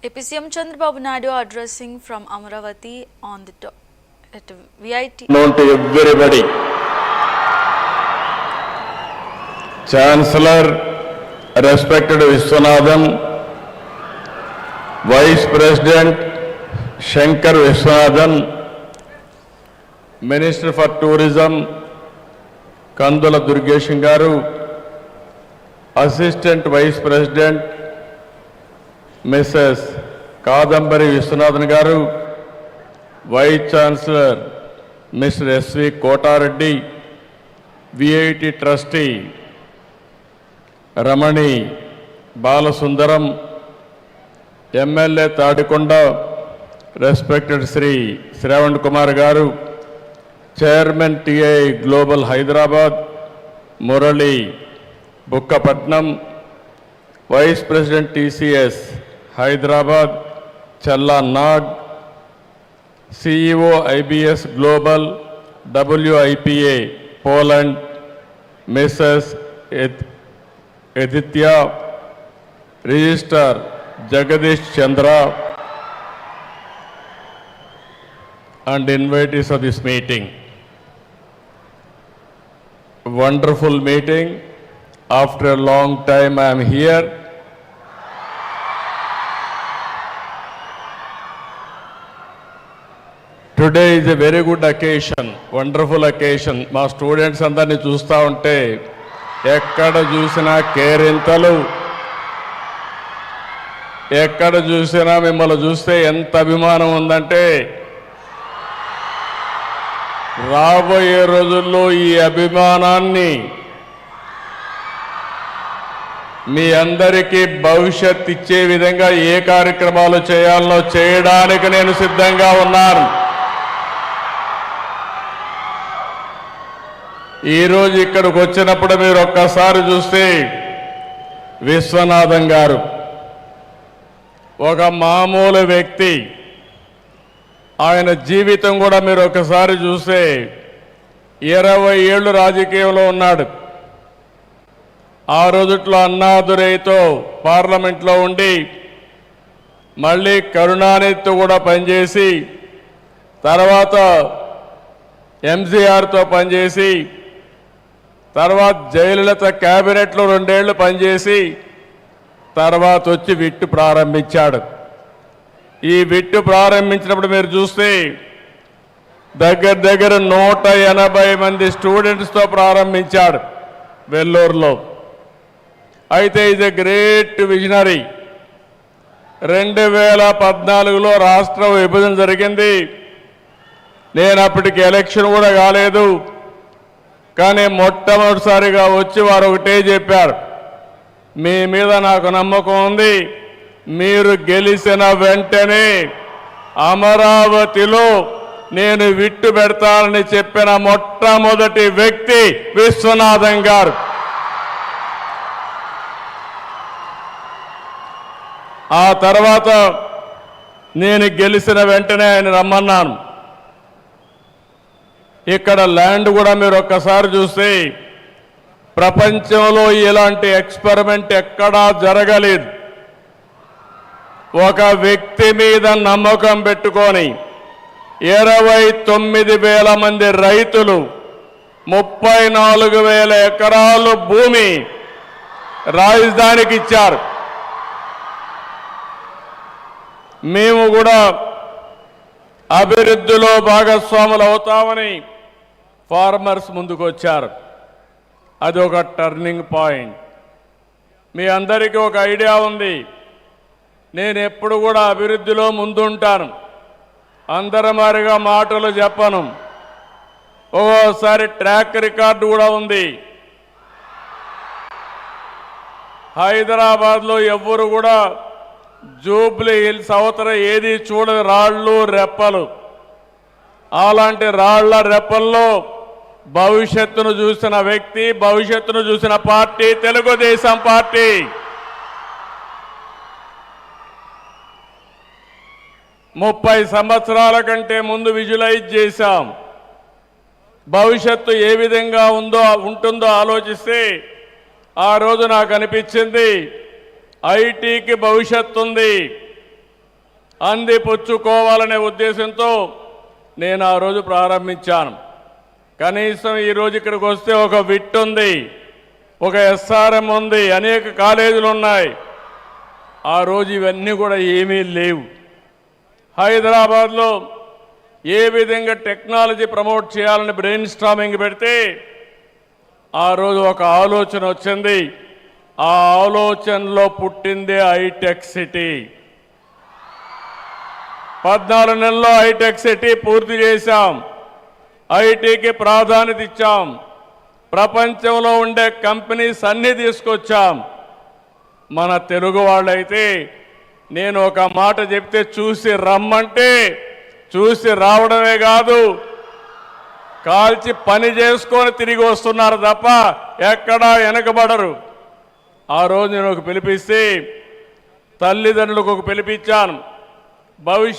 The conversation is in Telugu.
AP CM Chandrababu Naidu addressing from Amaravati on the at VIT. Known to everybody. Chancellor, respected Viswanathan, Vice President Shankar Viswanathan, Minister for Tourism Kandula Durgeshan Garu, Assistant Vice President Mrs. Kadambari Viswanathan Garu, Vice Chancellor Mr. S.V. Kotareddy, VIT Trustee Ramani Balasundaram, MLA Tadikonda, respected Sri Sravan Kumar Garu, Chairman TI Global Hyderabad, Murali Bukkapatnam, Vice President TCS Hyderabad, Challa Nag, CEO IBS Global, WIPA Poland, Mrs. Aditya, Registrar Jagadish Chandra, and invitees of this meeting. Wonderful meeting. After a long time I am here. Today is a very good occasion, wonderful occasion. My students అందరిని చూస్తూ ఉంటే ఎక్కడ చూసినా కేరింతలు, ఎక్కడ చూసినా మిమ్మల్ని చూస్తే ఎంత అభిమానం ఉందంటే రాబోయే రోజుల్లో ఈ అభిమానాన్ని మీ అందరికీ భవిష్యత్ ఇచ్చే విధంగా ఏ కార్యక్రమాలు చేయాలో చేయడానికి నేను సిద్ధంగా ఉన్నాను. ఈరోజు ఇక్కడికి వచ్చినప్పుడు మీరు ఒక్కసారి చూస్తే విశ్వనాథం గారు ఒక మామూలు వ్యక్తి. ఆయన జీవితం కూడా మీరు ఒకసారి చూస్తే 20 ఏళ్ళు రాజకీయంలో ఉన్నాడు. ఆ రోజుట్లో అన్నాదురైతో పార్లమెంట్లో ఉండి మళ్ళీ కరుణానిధితో కూడా పనిచేసి తర్వాత ఎంజీఆర్తో పనిచేసి తర్వాత జయలలిత క్యాబినెట్లో 2 ఏళ్ళు పనిచేసి తర్వాత వచ్చి విట్టు ప్రారంభించాడు. ఈ విట్టు ప్రారంభించినప్పుడు మీరు చూస్తే దగ్గర 180 మంది స్టూడెంట్స్తో ప్రారంభించాడు వెల్లూరులో. అయితే ఇది గ్రేట్ విజనరీ. 2014లో రాష్ట్ర విభజన జరిగింది. నేను అప్పటికి ఎలక్షన్ కూడా కాలేదు. కానీ మొట్టమొదటిసారిగా వచ్చి వారు ఒకటే చెప్పారు, మీ మీద నాకు నమ్మకం ఉంది, మీరు గెలిచిన వెంటనే అమరావతిలో నేను విట్టు పెడతానని చెప్పిన మొట్టమొదటి వ్యక్తి విశ్వనాథం గారు. ఆ తర్వాత నేను గెలిచిన వెంటనే ఆయన రమ్మన్నాను. ఇక్కడ ల్యాండ్ కూడా మీరు ఒక్కసారి చూస్తే ప్రపంచంలో ఇలాంటి ఎక్స్పెరిమెంట్ ఎక్కడా జరగలేదు. ఒక వ్యక్తి మీద నమ్మకం పెట్టుకొని 29,000 మంది రైతులు 34,000 ఎకరాలు భూమి రాజధానికి ఇచ్చారు. మేము కూడా అభివృద్ధిలో భాగస్వాములు అవుతామని ఫార్మర్స్ ముందుకు వచ్చారు. అది ఒక టర్నింగ్ పాయింట్. మీ అందరికీ ఒక ఐడియా ఉంది, నేను ఎప్పుడు కూడా అభివృద్ధిలో ముందుంటాను. అందరమారిగా మాటలు చెప్పను. ఒక్కోసారి ట్రాక్ రికార్డు కూడా ఉంది. హైదరాబాద్లో ఎవ్వరు కూడా జూబ్లీ హిల్స్ అవతల ఏది చూడని రాళ్ళు రెప్పలు. అలాంటి రాళ్ల రెప్పల్లో భవిష్యత్తును చూసిన వ్యక్తి, భవిష్యత్తును చూసిన పార్టీ తెలుగుదేశం పార్టీ. ముప్పై సంవత్సరాల కంటే ముందు విజువలైజ్ చేశాం. భవిష్యత్తు ఏ విధంగా ఉంటుందో ఆలోచిస్తే ఆ రోజు నాకు అనిపించింది ఐటీకి భవిష్యత్తు ఉంది, అందిపుచ్చుకోవాలనే ఉద్దేశంతో నేను ఆ రోజు ప్రారంభించాను. కనీసం ఈరోజు ఇక్కడికి వస్తే ఒక విట్ ఉంది, ఒక ఎస్ఆర్ఎం ఉంది, అనేక కాలేజీలు ఉన్నాయి. ఆ రోజు ఇవన్నీ కూడా ఏమీ లేవు. హైదరాబాద్లో ఏ విధంగా టెక్నాలజీ ప్రమోట్ చేయాలని బ్రెయిన్ స్టార్మింగ్ పెడితే ఆ రోజు ఒక ఆలోచన వచ్చింది. ఆ ఆలోచనలో పుట్టిందే హైటెక్ సిటీ. 14 నెలల్లో హైటెక్ సిటీ పూర్తి చేశాం. ఐటీకి ప్రాధాన్యత ఇచ్చాం. ప్రపంచంలో ఉండే కంపెనీస్ అన్ని తీసుకొచ్చాం. మన తెలుగు వాళ్ళైతే నేను ఒక మాట చెప్తే చూసి రమ్మంటే చూసి రావడమే కాదు, కాల్చి పని చేసుకొని తిరిగి వస్తున్నారు తప్ప ఎక్కడా వెనకబడరు. ఆ రోజు నేను ఒక పిలిపిస్తే తల్లిదండ్రులకు ఒక పిలిపించాను. భవిష్యత్